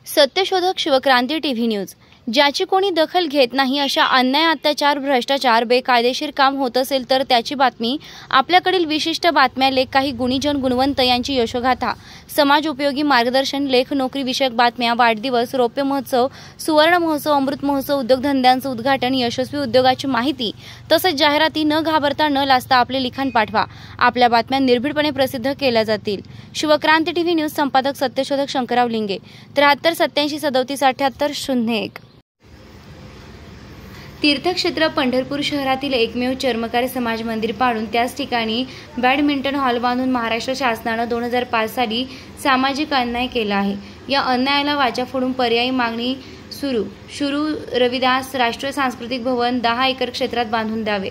सत्यशोधक Shivkranti TV news. ज्याची कोणी दखल घेत नाही अशा अन्याय, अत्याचार, भ्रष्टाचार, बेकायदेशीर काम होत असेल तर त्याची बातमी, आपल्याकडील विशिष्ट बातम्या, लेख, काही गुणीजन गुणवंत यांची यशोगाथा, समाज उपयोगी मार्गदर्शन, लेख, नोकरी विषयक बातम्या, वाढदिवस, रौप्य महोत्सव, सुवर्ण महोत्सव, अमृत महोत्सव, उद्योगधंद्यांचं उद्घाटन, यशस्वी उद्योगाची माहिती तसंच जाहिराती न घाबरता न लाजता आपले लिखाण पाठवा। आपल्या बातम्या निर्भीडपणे प्रसिद्ध केल्या जातील। शिवक्रांती टीव्ही न्यूज संपादक सत्यशोधक शंकरराव लिंगे 73 87 37 78 01। तीर्थक्षेत्र पंढरपूर शहरातील एकमेव चर्मकार समाज मंदिर पाडून त्याच ठिकाणी बॅडमिंटन हॉल बांधून महाराष्ट्र शासनानं 2005 साली सामाजिक अन्याय केला आहे। या अन्यायाला वाचा फोडून पर्यायी मागणी सुरू रविदास राष्ट्रीय सांस्कृतिक भवन 10 एकर क्षेत्रात बांधून द्यावे।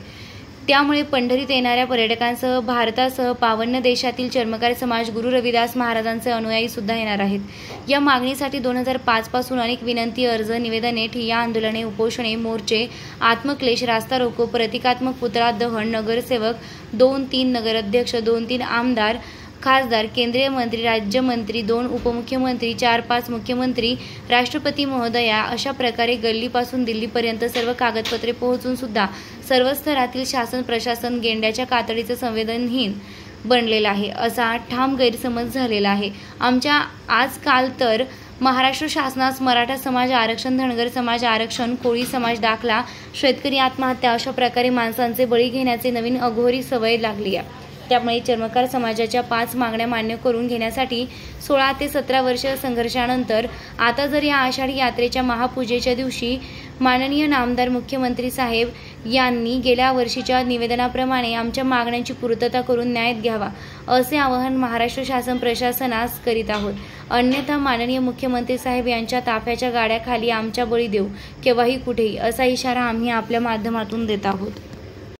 त्यामुळे पंढरीत येणाऱ्या पर्यटकांसह भारतासह 52 देशातील चर्मकार समाज गुरु रविदास महाराजांचे अनुयायी सुद्धा येणार आहेत। या मागणीसाठी 2005 पासून अनेक विनंती, अर्ज, निवेदने, ठिय्या आंदोलने, उपोषणे, मोर्चे, आत्मक्लेश, रास्ता रोको, प्रतिकात्मक पुतळा दहन, नगरसेवक 2-3 नगराध्यक्ष, 2-3 आमदार, खासदार, केंद्रीय मंत्री, राज्यमंत्री, 2 उपमुख्यमंत्री, 4-5 मुख्यमंत्री, राष्ट्रपती महोदया अशा प्रकारे गल्लीपासून दिल्लीपर्यंत सर्व कागदपत्रे पोहोचून सुद्धा सर्व स्तरातील शासन प्रशासन गेंड्याच्या कातडीचं संवेदनहीन बनलेलं आहे असा ठाम गैरसमज झालेला आहे। आमच्या आजकाल तर महाराष्ट्र शासनास मराठा समाज आरक्षण, धनगर समाज आरक्षण, कोळी समाज दाखला, शेतकरी आत्महत्या अशा प्रकारे माणसांचे बळी घेण्याचे नवीन अघोरी सवय लागली आहे। त्यामुळे चर्मकार समाजाच्या 5 मागण्या मान्य करून घेण्यासाठी 16 ते 17 वर्ष संघर्षानंतर आता जर या आषाढी यात्रेच्या महापूजेच्या दिवशी माननीय नामदार मुख्यमंत्री साहेब यांनी गेल्या वर्षीच्या निवेदनाप्रमाणे आमच्या मागण्यांची पूर्तता करून न्याय घ्यावा असे आवाहन महाराष्ट्र शासन प्रशासनास करीत आहोत। अन्यथा माननीय मुख्यमंत्री साहेब यांच्या ताफ्याच्या गाड्याखाली आमच्या बळी देऊ केव्हाही कुठेही असा इशारा आम्ही आपल्या माध्यमातून देत आहोत।